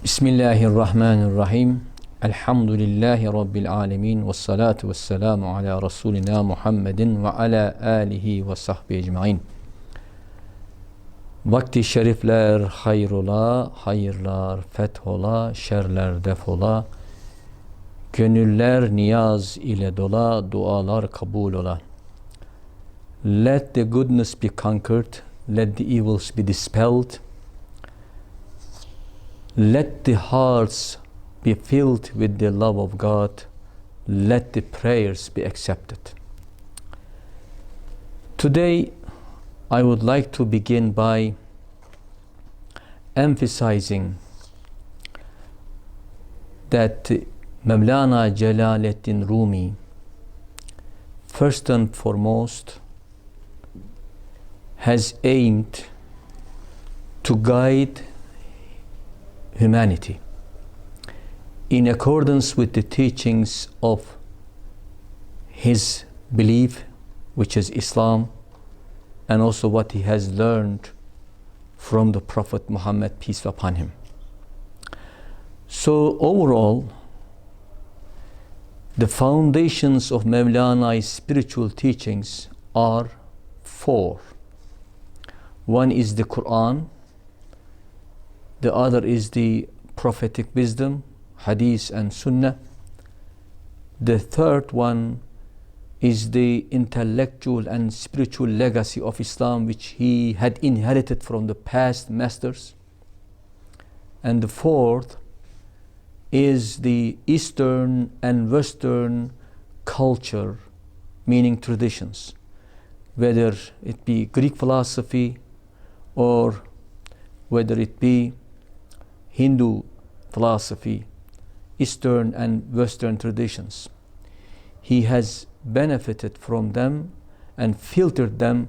Bismillahirrahmanirrahim. Elhamdülillahi Rabbil alemin. Ve salatu ve selamu ala Resulina Muhammedin ve ala alihi ve sahbihi ecmain. Vakti şerifler hayrola, hayırlar fethola, şerler defola. Gönüller niyaz ile dola, dualar kabul ola. Let the goodness be conquered, let the evils be dispelled. Let the hearts be filled with the love of God. Let the prayers be accepted. Today, I would like to begin by emphasizing that Mevlana Rūmī, first and foremost, has aimed to guide humanity in accordance with the teachings of his belief, which is Islam, and also what he has learned from the Prophet Muhammad, peace be upon him. So overall, the foundations of Mevlana''s spiritual teachings are four. One is the Quran, the other is the prophetic wisdom, hadith and sunnah. The third one is the intellectual and spiritual legacy of Islam, which he had inherited from the past masters. And the fourth is the Eastern and Western culture, meaning traditions, whether it be Greek philosophy or whether it be Hindu philosophy, Eastern and Western traditions. He has benefited from them and filtered them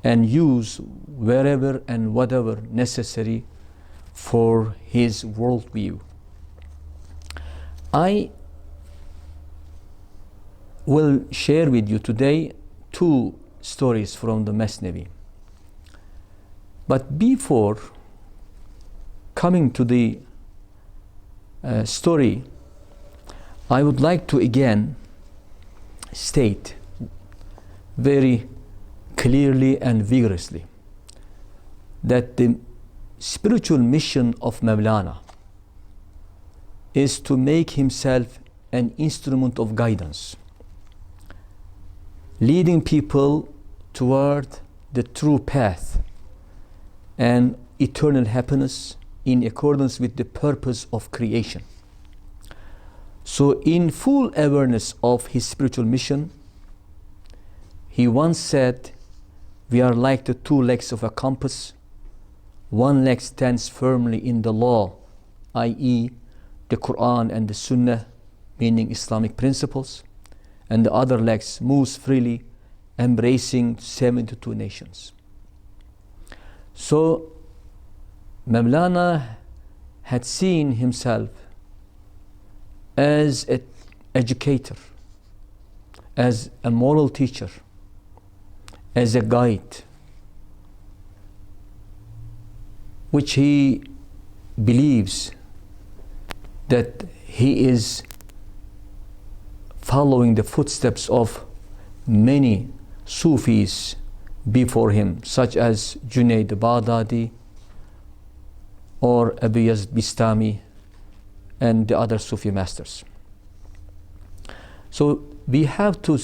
and used wherever and whatever necessary for his worldview. I will share with you today two stories from the Mesnevi. But before coming to the story, I would like to again state very clearly and vigorously that the spiritual mission of Mevlana is to make himself an instrument of guidance, leading people toward the true path and eternal happiness in accordance with the purpose of creation. So in full awareness of his spiritual mission, he once said, we are like the two legs of a compass. One leg stands firmly in the law, i.e. the Quran and the Sunnah, meaning Islamic principles, and the other leg moves freely, embracing 72 nations. So Mevlana had seen himself as an educator, as a moral teacher, as a guide, which he believes that he is following the footsteps of many Sufis before him, such as Junaid Baghdadi or Abu Yazid Bistami and the other Sufi masters. So we have to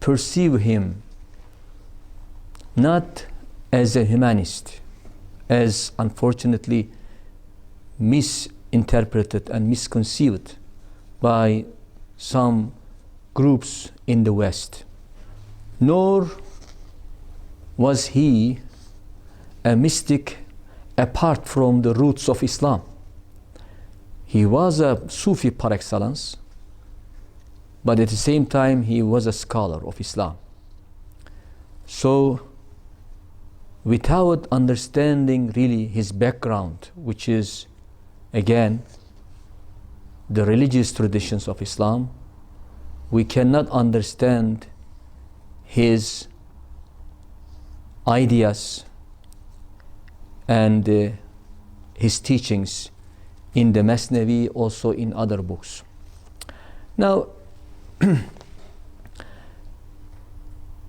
perceive him not as a humanist, as unfortunately misinterpreted and misconceived by some groups in the West, nor was he a mystic apart from the roots of Islam. He was a Sufi par excellence, but at the same time he was a scholar of Islam. So without understanding really his background, which is again the religious traditions of Islam, we cannot understand his ideas and his teachings in the Mesnevi, also in other books. Now,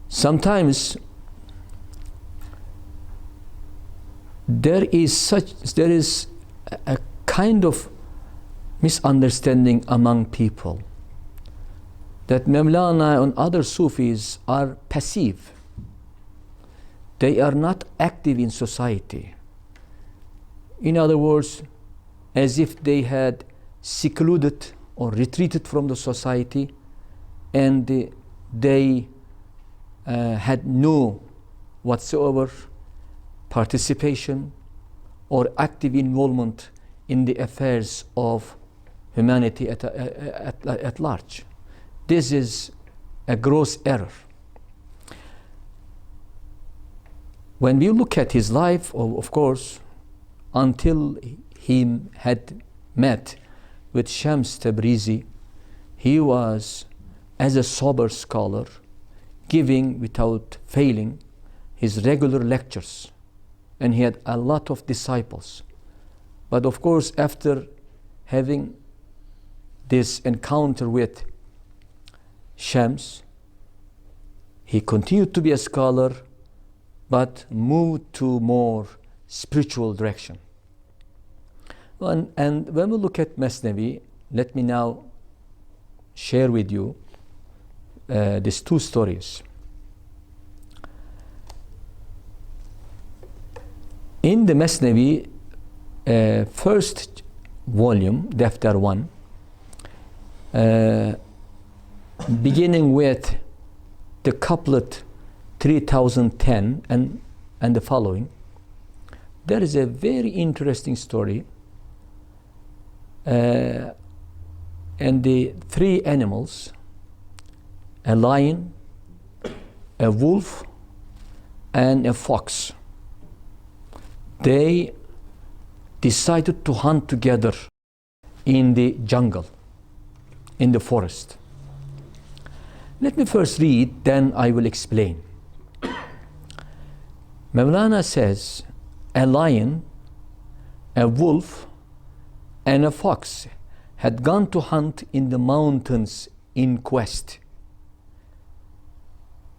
sometimes there is a kind of misunderstanding among people that Mevlana and other Sufis are passive. They are not active in society. In other words, as if they had secluded or retreated from the society, and they had no whatsoever participation or active involvement in the affairs of humanity at large. This is a gross error. When we look at his life, of course, until he had met with Shams Tabrizi, he was, as a sober scholar, giving without failing his regular lectures, and he had a lot of disciples. But of course, after having this encounter with Shams, he continued to be a scholar, but moved to more spiritual direction. And when we look at Mesnevi, let me now share with you these two stories. In the Mesnevi, first volume, Defter 1, beginning with the couplet 3010 and the following, there is a very interesting story, and the three animals, a lion, a wolf, and a fox, they decided to hunt together in the jungle, in the forest. Let me first read, then I will explain. Mevlana says, a lion, a wolf, and a fox had gone to hunt in the mountains in quest.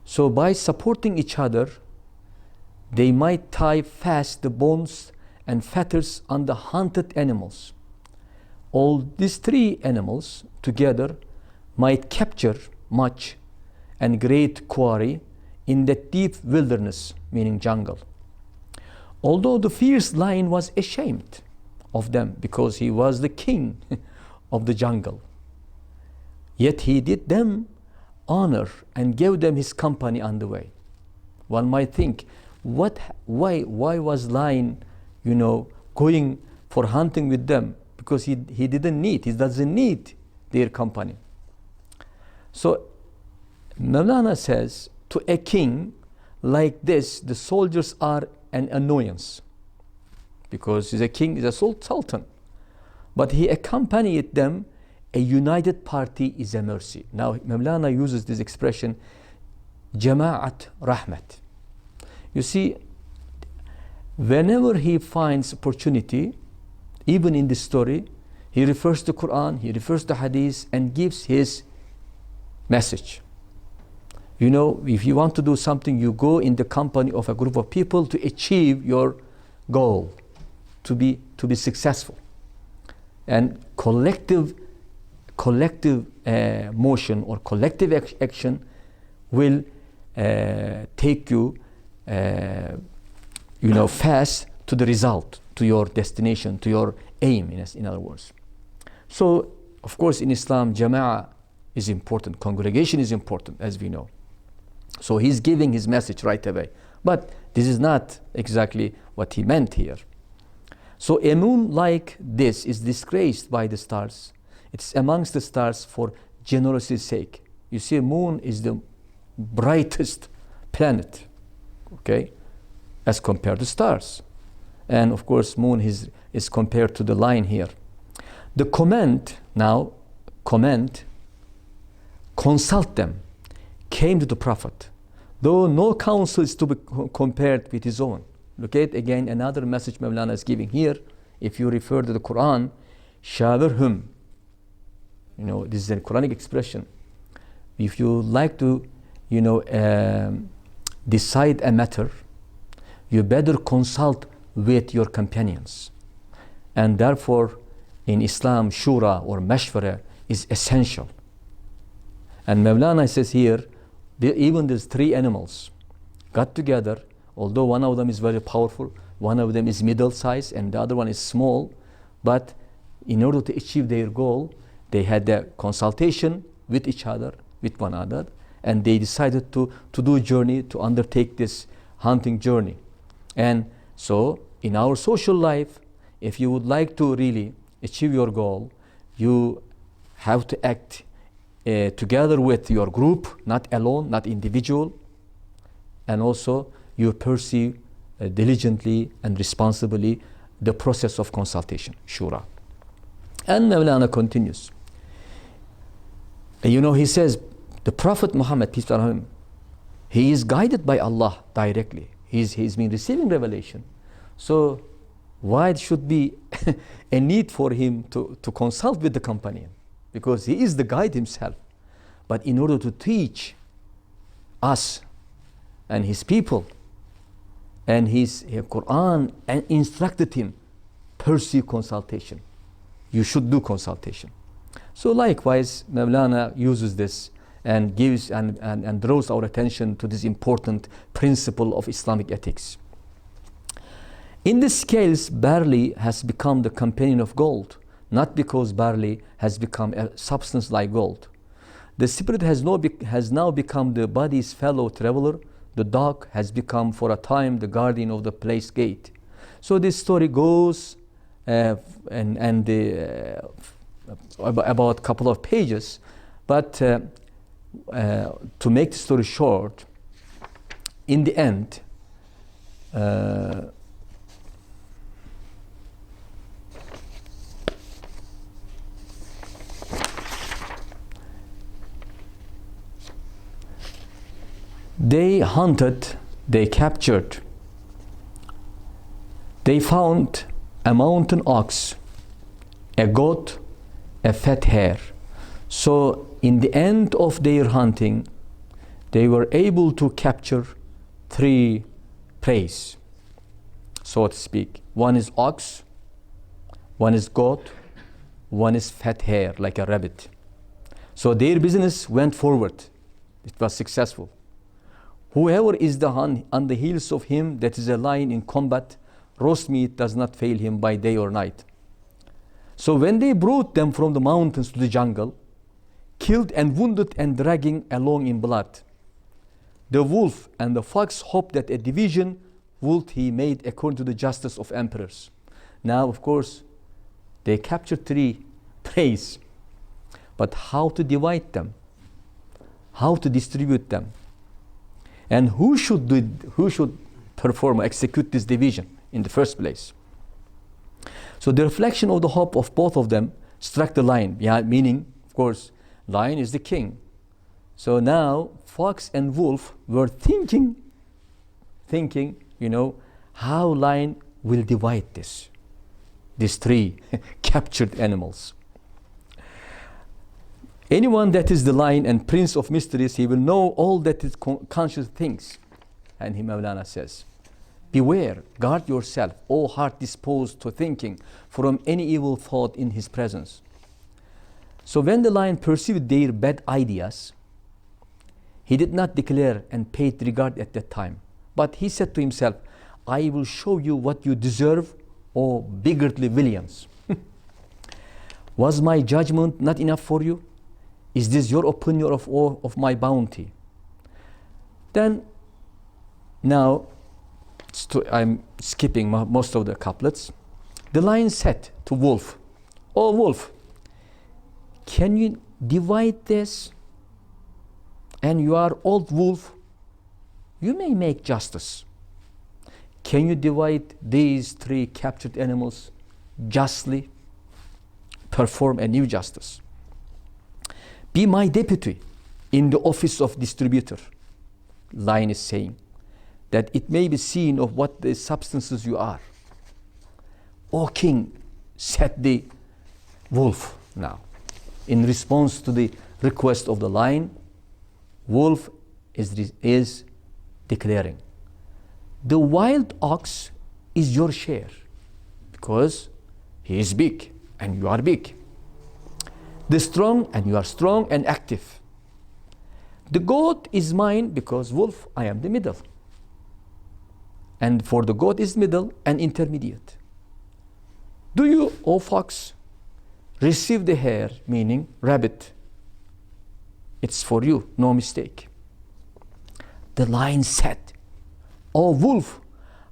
So by supporting each other, they might tie fast the bones and fetters on the hunted animals. All these three animals together might capture much and great quarry in the deep wilderness, meaning jungle. Although the fierce lion was ashamed of them because he was the king of the jungle, yet he did them honor and gave them his company on the way. One might think, why was lion, going for hunting with them? Because he doesn't need their company. So Mevlana says, to a king like this, the soldiers are an annoyance, because he's a king, he's a sultan. But he accompanied them, a united party is a mercy. Now Mevlana uses this expression, Jama'at Rahmat. You see, whenever he finds opportunity, even in this story, he refers to Quran, he refers to Hadith, and gives his message. If you want to do something, you go in the company of a group of people to achieve your goal, to be successful. And collective motion or collective action will take you fast to the result, to your destination, to your aim, in other words. So, of course, in Islam, Jama'ah is important, congregation is important, as we know. So he's giving his message right away. But this is not exactly what he meant here. So a moon like this is disgraced by the stars. It's amongst the stars for generosity's sake. You see, a moon is the brightest planet, okay, as compared to stars. And of course, moon is compared to the line here. The comment, consult them, came to the Prophet, though no counsel is to be compared with his own. Look at again another message Mevlana is giving here. If you refer to the Quran, Shawirhum. You know, this is a Quranic expression. If you like to, decide a matter, you better consult with your companions. And therefore, in Islam, shura or mashwara is essential. And Mevlana says here, even these three animals got together, although one of them is very powerful, one of them is middle size, and the other one is small, but in order to achieve their goal, they had a consultation with each other, with one another, and they decided to do a journey, to undertake this hunting journey. And so, in our social life, if you would like to really achieve your goal, you have to act together with your group, not alone, not individual, and also you pursue diligently and responsibly the process of consultation, shura. And Mevlana continues. He says, the Prophet Muhammad, peace be upon him, he is guided by Allah directly. He's been receiving revelation. So why should be a need for him to consult with the companion? Because he is the guide himself. But in order to teach us and his people, and his Quran and instructed him, pursue consultation. You should do consultation. So likewise, Mevlana uses this and gives and draws our attention to this important principle of Islamic ethics. In this case, barley has become the companion of gold, not because barley has become a substance like gold. The spirit has now become the body's fellow traveler. The dog has become for a time the guardian of the place gate. So this story goes about a couple of pages, but to make the story short, in the end, they hunted, they captured, they found a mountain ox, a goat, a fat hare. So in the end of their hunting, they were able to capture 3 preys, so to speak. One is ox, one is goat, one is fat hare, like a rabbit. So their business went forward. It was successful. Whoever is on the heels of him that is a lion in combat, roast meat does not fail him by day or night. So when they brought them from the mountains to the jungle, killed and wounded and dragging along in blood, the wolf and the fox hoped that a division would he made according to the justice of emperors. Now, of course, they captured 3 preys, but how to divide them? How to distribute them? And who should perform or execute this division in the first place? So the reflection of the hope of both of them struck the lion. Yeah, meaning, of course, lion is the king. So now fox and wolf were thinking, how lion will divide these 3 captured animals. Anyone that is the lion and prince of mysteries, he will know all that is conscious things. And Mevlana says, beware, guard yourself, O heart disposed to thinking, from any evil thought in his presence. So when the lion perceived their bad ideas, he did not declare and paid regard at that time. But he said to himself, I will show you what you deserve, O bigotry villains. Was my judgment not enough for you? Is this your opinion of my bounty? Then, now, I'm skipping most of the couplets. The lion said to wolf, O wolf, can you divide this? And you are old wolf, you may make justice. Can you divide these 3 captured animals justly? Perform a new justice. Be my deputy in the office of distributor. Lion is saying that it may be seen of what the substances you are. O king, said the wolf now. In response to the request of the lion, wolf is declaring, the wild ox is your share because he is big and you are big. The strong and you are strong and active. The goat is mine because wolf, I am the middle. And for the goat is middle and intermediate. Do you, O fox, receive the hare, meaning rabbit? It's for you, no mistake. The lion said, O wolf,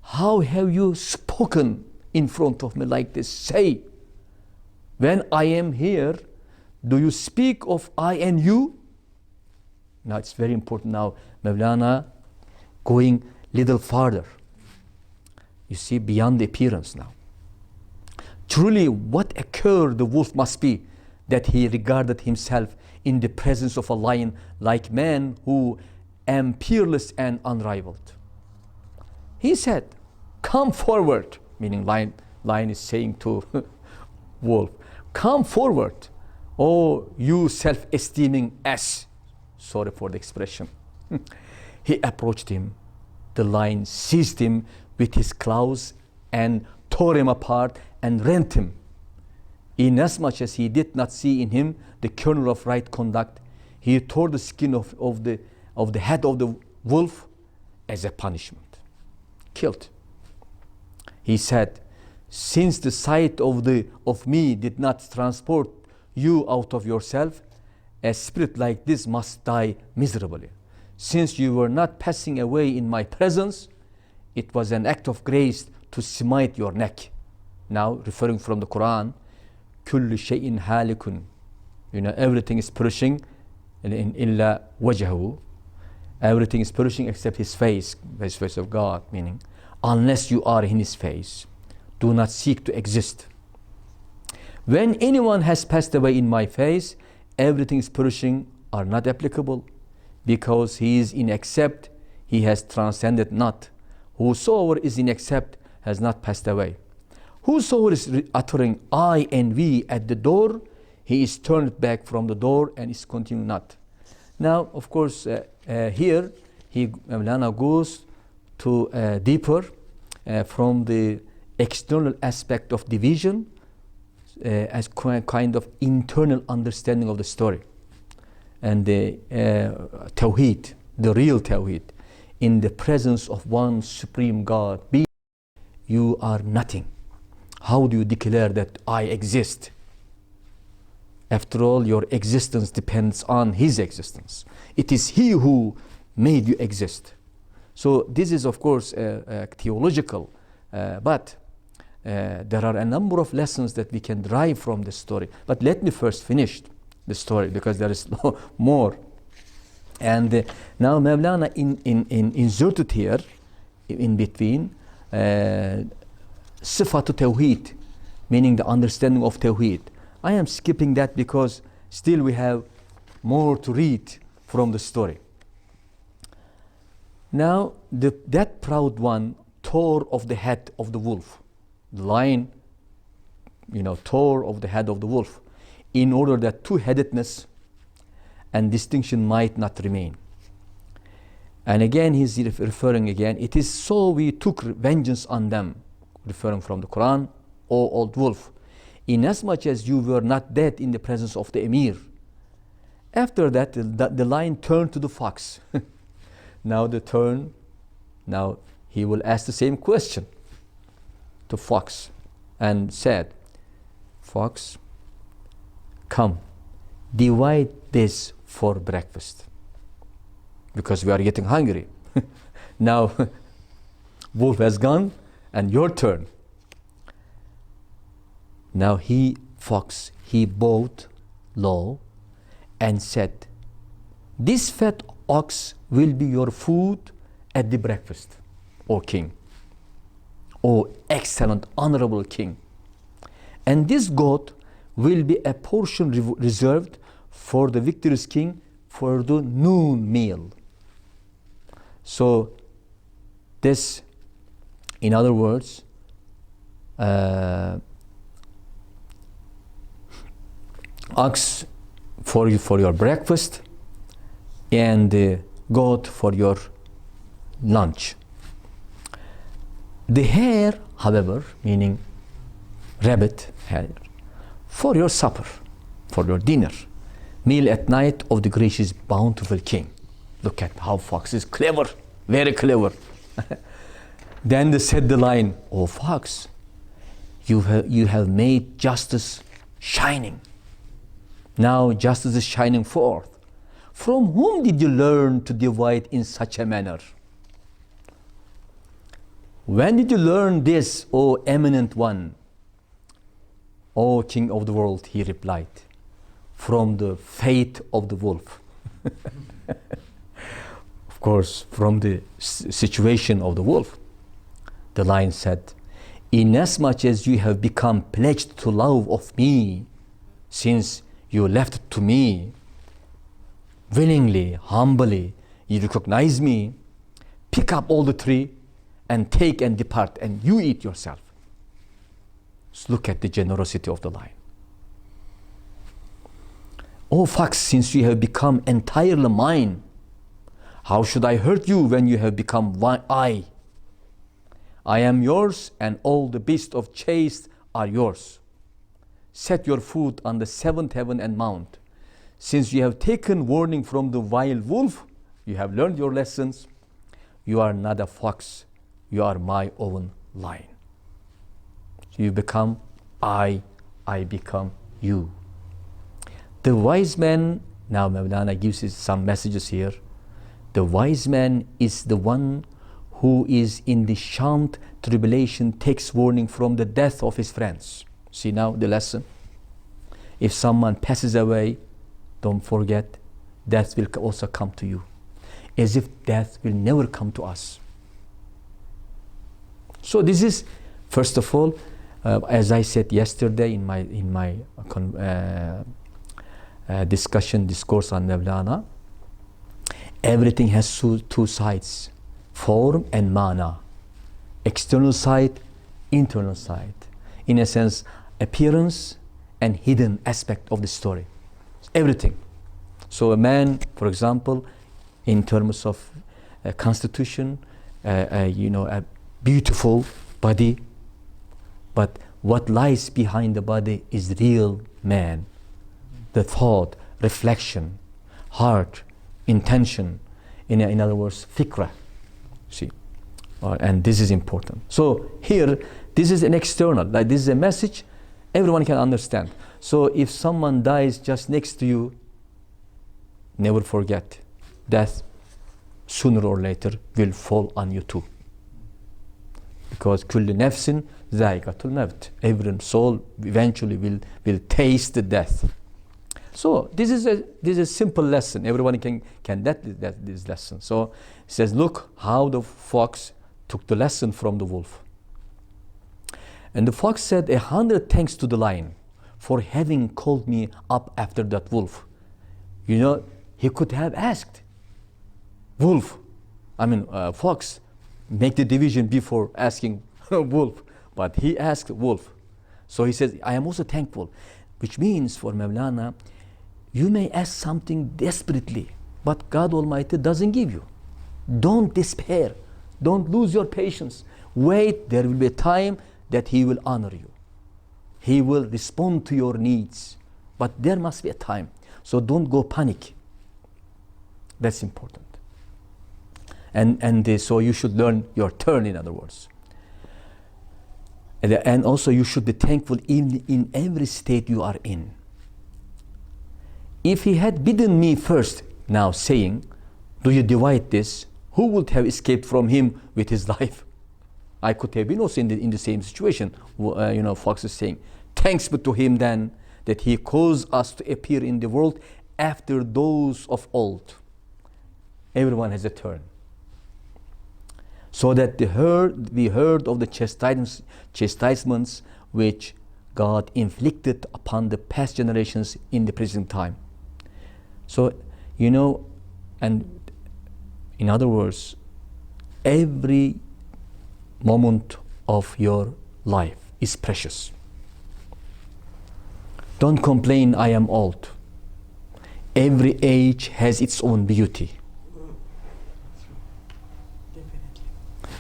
how have you spoken in front of me like this? Say, when I am here, do you speak of I and you? Now it's very important now, Mevlana going little farther. You see, beyond the appearance now. Truly, what a cur the wolf must be, that he regarded himself in the presence of a lion like man who am peerless and unrivaled. He said, come forward, meaning lion is saying to wolf, come forward, oh you self-esteeming ass. Sorry for the expression. He approached him. The lion seized him with his claws and tore him apart and rent him. Inasmuch as he did not see in him the kernel of right conduct, he tore the skin of the head of the wolf as a punishment. Killed. He said, since the sight of me did not transport you out of yourself, a spirit like this must die miserably. Since you were not passing away in my presence, it was an act of grace to smite your neck. Now, referring from the Quran, كل شيء هالك. You know, everything is perishing. إلا وجهه. Everything is perishing except his face, the face of God, meaning, unless you are in his face, do not seek to exist. When anyone has passed away in my face, everything is perishing are not applicable, because he is in except, he has transcended not. Whosoever is in except has not passed away. Whosoever is uttering I and we at the door, he is turned back from the door and is continuing not. Now, of course, here Mevlana goes to deeper from the external aspect of division as kind of internal understanding of the story, and the Tawheed, the real Tawheed, in the presence of one supreme God. You are nothing. How do you declare that I exist? After all, your existence depends on his existence. It is he who made you exist. So this is, of course, theological, but there are a number of lessons that we can derive from the story. But let me first finish the story, because there is more. And now Mevlana inserted here in between Sifatu Tawheed, meaning the understanding of Tawheed. I am skipping that because still we have more to read from the story. Now that proud one tore off the head of the wolf. The lion, tore off the head of the wolf, in order that two-headedness and distinction might not remain. And again, he's referring again, it is so we took vengeance on them, referring from the Quran, O old wolf, inasmuch as you were not dead in the presence of the emir. After that, the lion turned to the fox. Now he will ask the same question to fox, and said, Fox, come, divide this for breakfast, because we are getting hungry. Now wolf has gone and your turn. Now fox bowed low and said, this fat ox will be your food at the breakfast, O king, O excellent honorable king, and this goat will be a portion reserved for the victorious king for the noon meal. So this, in other words, ox for your breakfast, and goat for your lunch. The hare, however, meaning rabbit, hare, for your supper, for your dinner, meal at night of the gracious, bountiful king. Look at how fox is clever, very clever. Then said the lion, "O fox, you have made justice shining. Now justice is shining forth. From whom did you learn to divide in such a manner? When did you learn this, O eminent one? O king of the world," he replied, "from the fate of the wolf." Of course, from the situation of the wolf. The lion said, "Inasmuch as you have become pledged to love of me, since you left it to me, willingly, humbly, you recognize me, pick up all the tree and take and depart, and you eat yourself." Just look at the generosity of the lion. "O fox, since you have become entirely mine, how should I hurt you when you have become I? I am yours, and all the beasts of chase are yours. Set your foot on the seventh heaven and mount. Since you have taken warning from the wild wolf, you have learned your lessons. You are not a fox, you are my own lion. So you become I become you." The wise man, now Mevlana gives us some messages here. The wise man is the one who is in the shunned tribulation, takes warning from the death of his friends. See now the lesson. If someone passes away, don't forget, death will also come to you. As if death will never come to us. So this is, first of all, as I said yesterday in my discourse on Mevlana, everything has two sides, form and mana. External side, internal side. In a sense, appearance and hidden aspect of the story. Everything. So a man, for example, in terms of a constitution, a beautiful body, but what lies behind the body is real man. The thought, reflection, heart, intention, in other words, fikra. See, and this is important. So here, this is an external, like this is a message everyone can understand. So if someone dies just next to you, never forget, death sooner or later will fall on you too. Because kullu nefsin zaiqatul maut. Every soul eventually will taste the death. So this is a simple lesson. Everyone can get this lesson. So it says, look how the fox took the lesson from the wolf. And the fox said, 100 thanks to the lion for having called me up after that wolf. You know, he could have asked fox, make the division before asking wolf, but he asked wolf. So he says, I am also thankful, which means for Mevlana, you may ask something desperately, but God Almighty doesn't give you. Don't despair. Don't lose your patience. Wait, there will be a time that He will honor you. He will respond to your needs. But there must be a time. So don't go panic. That's important. So you should learn your turn, in other words. And also you should be thankful in every state you are in. If he had bidden me first, now saying, do you divide this? Who would have escaped from him with his life? I could have been also in the same situation. Fox is saying, thanks be to him then that he caused us to appear in the world after those of old. Everyone has a turn. So that we heard of the chastisements which God inflicted upon the past generations in the present time. So, and in other words, every moment of your life is precious. Don't complain, I am old. Every age has its own beauty.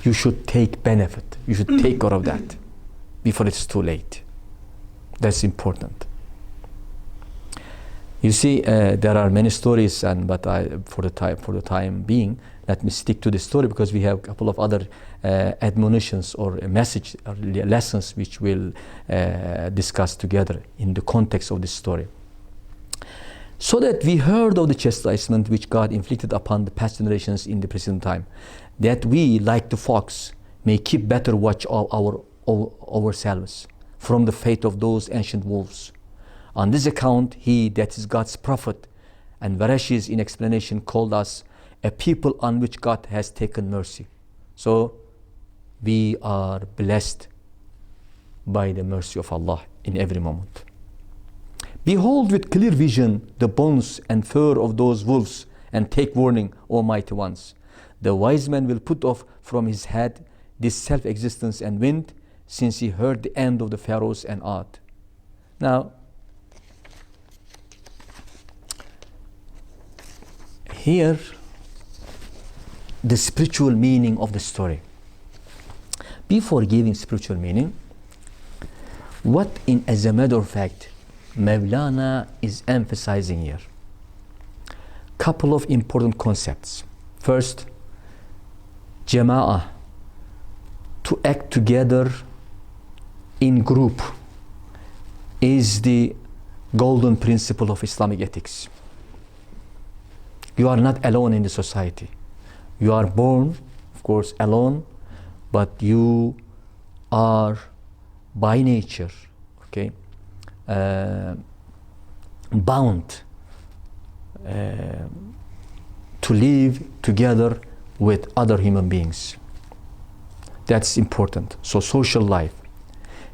You should take benefit. You should take care of that before it's too late. That's important. You see, there are many stories, but for the time being, let me stick to the story because we have a couple of other admonitions or a message or lessons which we'll discuss together in the context of this story. So that we heard of the chastisement which God inflicted upon the past generations in the present time, that we, like the fox, may keep better watch of ourselves from the fate of those ancient wolves. On this account, he, that is God's prophet, and Varashis in explanation called us a people on which God has taken mercy. So we are blessed by the mercy of Allah in every moment. Behold with clear vision the bones and fur of those wolves, and take warning, O mighty ones. The wise man will put off from his head this self-existence and wind, since he heard the end of the pharaohs and Ad. Now, here, the spiritual meaning of the story. Before giving spiritual meaning, what as a matter of fact, Mevlana is emphasizing here? Couple of important concepts. First, jama'ah, to act together in group, is the golden principle of Islamic ethics. You are not alone in the society. You are born, of course, alone, but you are by nature, okay, bound to live together with other human beings. That's important. So social life.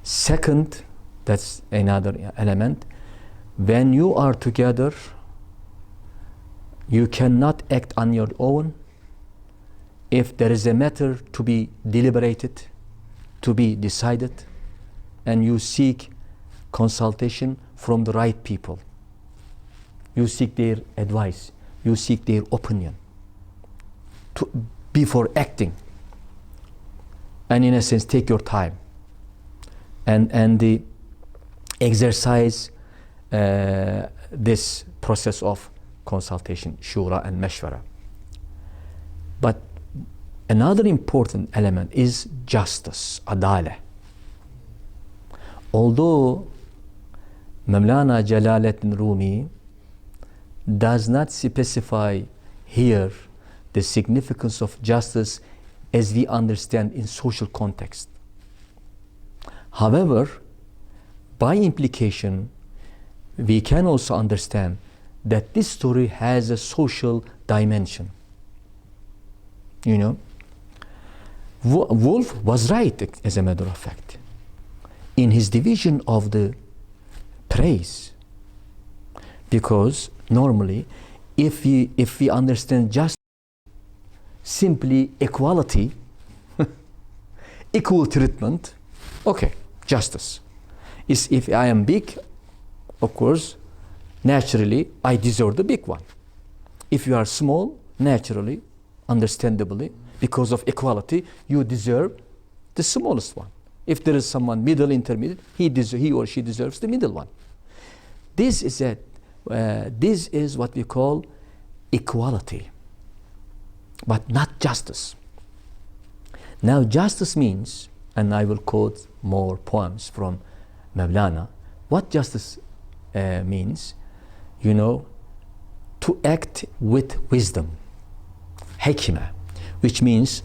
Second, that's another element. When you are together, you cannot act on your own. If there is a matter to be deliberated, to be decided, and you seek consultation from the right people. You seek their advice. You seek their opinion before acting. And in a sense, take your time and the exercise this process of consultation, shura and mashwara. But another important element is justice, adalah. Although Mevlana Rūmī does not specify here the significance of justice as we understand in social context. However, by implication, we can also understand that this story has a social dimension. You know, Wolf was right, as a matter of fact, in his division of the praise, because normally, if we understand just simply equality, equal treatment, okay, justice is if I am big, of course, naturally I deserve the big one. If you are small, naturally, understandably, because of equality, you deserve the smallest one. If there is someone middle, intermediate, he or she deserves the middle one. This is what we call equality, but not justice. Now, justice means, and I will quote more poems from Mevlana, what justice means, you know, to act with wisdom, hikmah, which means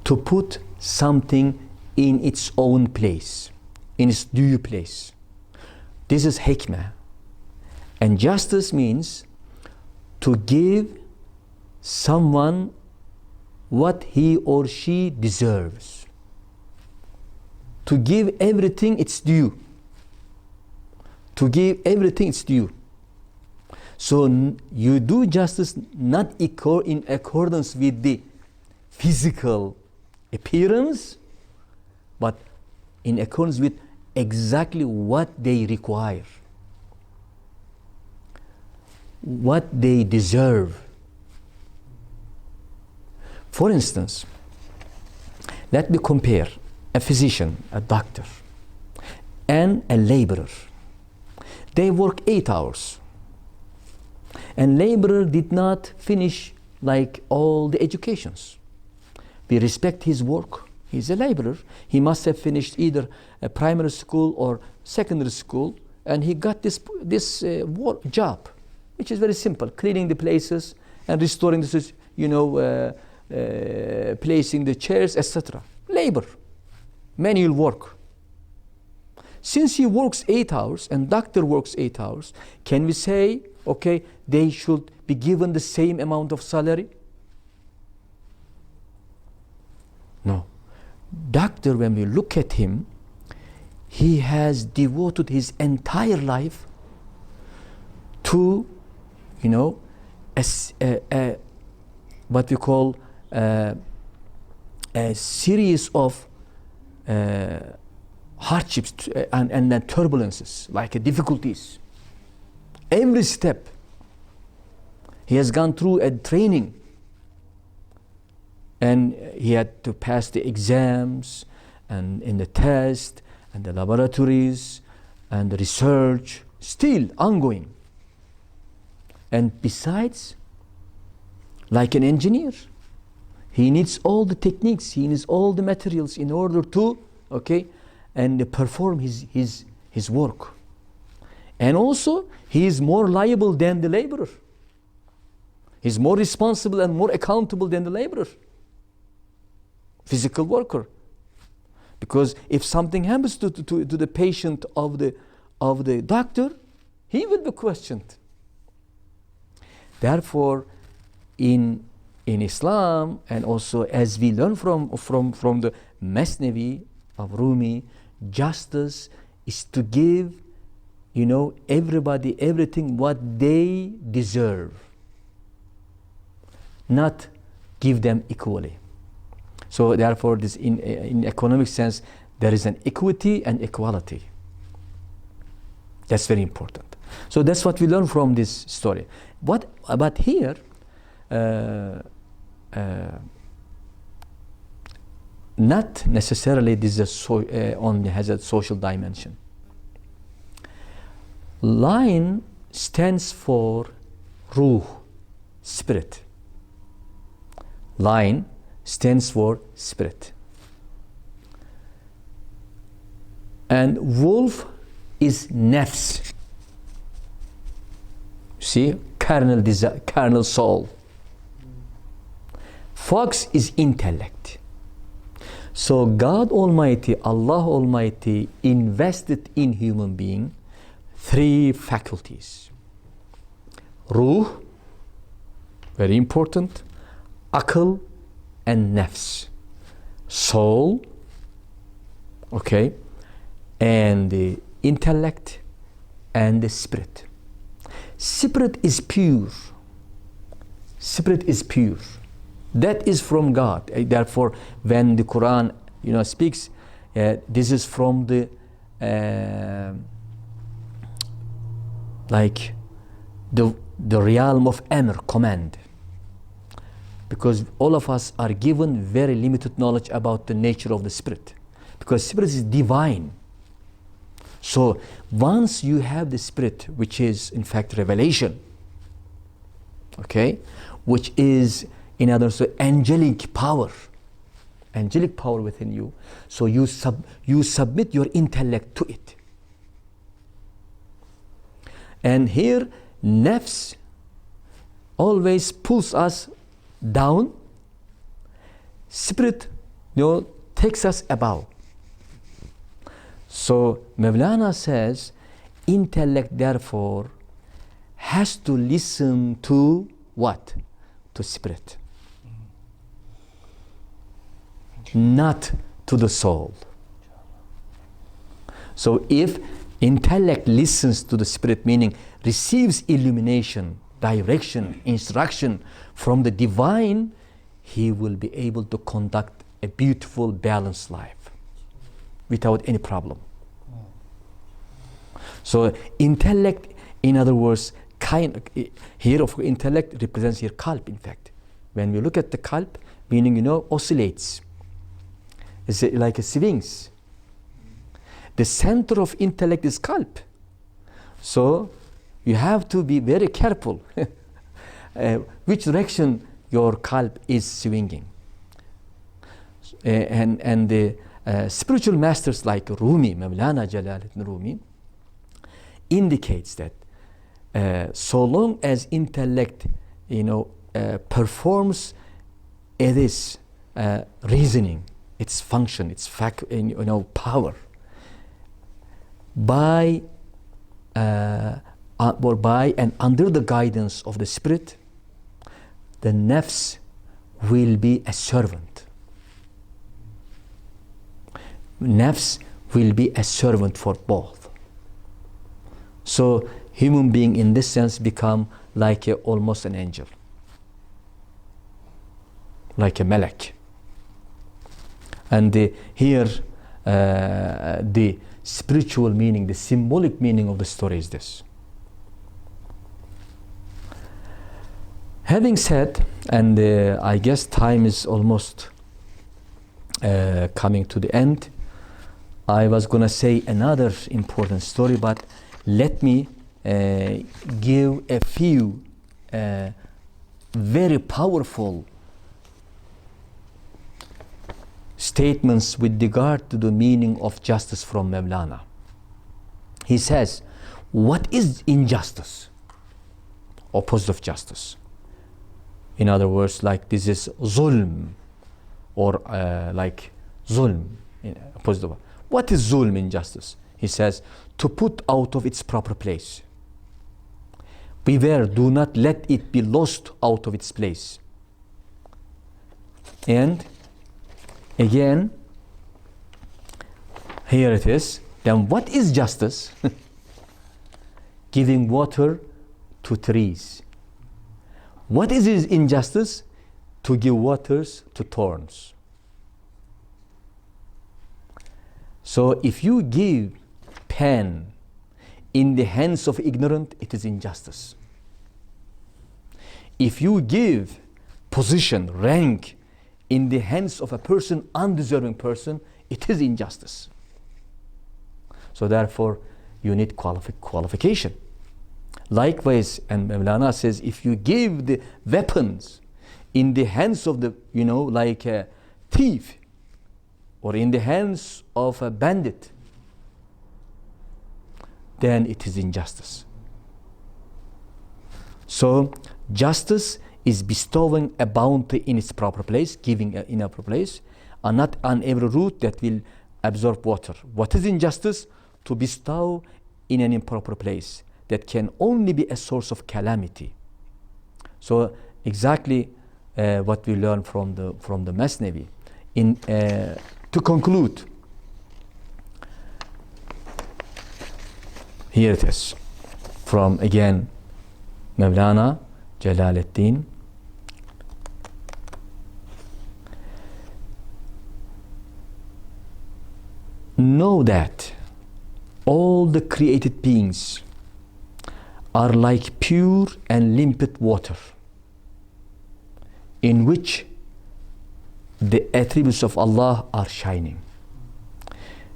to put something in its own place, in its due place. This is hikmah. And justice means to give someone what he or she deserves. To give everything its due. To give everything its due. So you do justice not in accordance with the physical appearance, but in accordance with exactly what they require. what they deserve. For instance, let me compare a physician, a doctor, and a laborer. They work 8 hours. And laborer did not finish like all the educations. We respect his work. He's a laborer. He must have finished either a primary school or secondary school, and he got this work job, which is very simple: cleaning the places and restoring the, placing the chairs, etc. Labor, manual work. Since he works 8 hours and doctor works 8 hours, can we say, okay, they should be given the same amount of salary? No. Doctor, when we look at him, he has devoted his entire life to, what we call a series of hardships and turbulences, like difficulties. Every step he has gone through a training, and he had to pass the exams and in the test and the laboratories and the research, still ongoing. And besides, like an engineer, he needs all the techniques, he needs all the materials in order to, and perform his work. And also, he is more liable than the laborer. He's more responsible and more accountable than the laborer, physical worker. Because if something happens to the patient of the doctor, he will be questioned. Therefore, in Islam, and also as we learn from the Masnavi of Rumi, justice is to give, everybody everything what they deserve, not give them equally. So therefore, this in economic sense, there is an equity and equality. That's very important. So that's what we learn from this story. But here, not necessarily this is only has a social dimension. Lion stands for ruh, spirit. Lion stands for spirit. And wolf is nafs. See, carnal soul. Fox is intellect. So God Almighty, Allah Almighty, invested in human being 3 faculties. Ruh, very important, akıl, and nafs, soul, and the intellect and the spirit. Spirit is pure. Spirit is pure. That is from God. Therefore, when the Quran, speaks, this is from the the realm of amr, command. Because all of us are given very limited knowledge about the nature of the spirit. Because spirit is divine. So once you have the spirit, which is in fact revelation, which is in other words angelic power within you, so you submit your intellect to it. And here nafs always pulls us down. Spirit takes us above. So Mevlana says intellect therefore has to listen to what? To spirit, not to the soul. So if intellect listens to the spirit, meaning receives illumination, direction, instruction from the divine, he will be able to conduct a beautiful, balanced life without any problem. So intellect, in other words, kind here of intellect represents here kalp, in fact. When we look at the kalp, meaning, you know, oscillates. It's like a swings. The center of intellect is kalp. So you have to be very careful which direction your kalp is swinging. And the spiritual masters like Rumi, Mevlânâ Rūmī, indicates that so long as intellect, you know, performs its reasoning, its function, its you know, power, by and under the guidance of the spirit, the nafs will be a servant. Nafs will be a servant for both. So human being in this sense become like almost an angel, like a malak. And here the spiritual meaning, the symbolic meaning of the story is this. Having said, and I guess time is almost coming to the end, I was going to say another important story, but let me give a few very powerful statements with regard to the meaning of justice from Mevlana. He says, what is injustice? Opposite of justice. In other words, like this is zulm, or like zulm, opposite of. What is zulm, injustice? He says, to put out of its proper place. Beware, do not let it be lost out of its place. And again, here it is. Then what is justice? Giving water to trees. What is injustice? To give waters to thorns. So if you give pen in the hands of ignorant, it is injustice. If you give position, rank in the hands of a person, undeserving person, it is injustice. So therefore, you need qualification. Likewise, and Mevlana says, if you give the weapons in the hands of the, you know, like a thief, or in the hands of a bandit, then it is injustice. So justice is bestowing a bounty in its proper place, giving in a proper place, and not on every root that will absorb water. What is injustice? To bestow in an improper place that can only be a source of calamity. So exactly what we learn from the Masnavi. To conclude, here it is from again Mevlana Jalaluddin. Know that all the created beings are like pure and limpid water, in which the attributes of Allah are shining.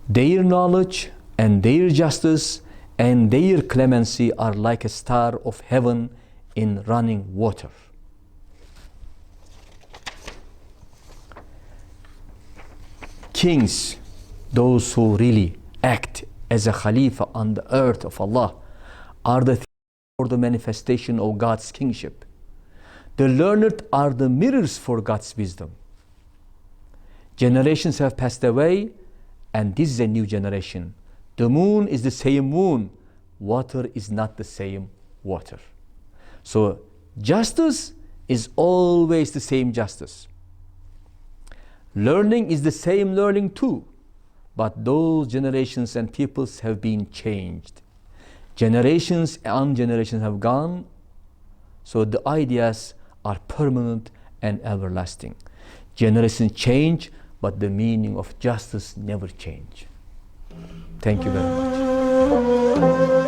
Their knowledge and their justice and their clemency are like a star of heaven in running water. Kings, those who really act as a Khalifa on the earth of Allah, are for the manifestation of God's kingship. The learned are the mirrors for God's wisdom. Generations have passed away, and this is a new generation. The moon is the same moon. Water is not the same water. So justice is always the same justice. Learning is the same learning too. But those generations and peoples have been changed. Generations and generations have gone. So the ideas are permanent and everlasting. Generations change, but the meaning of justice never change. Thank you very much.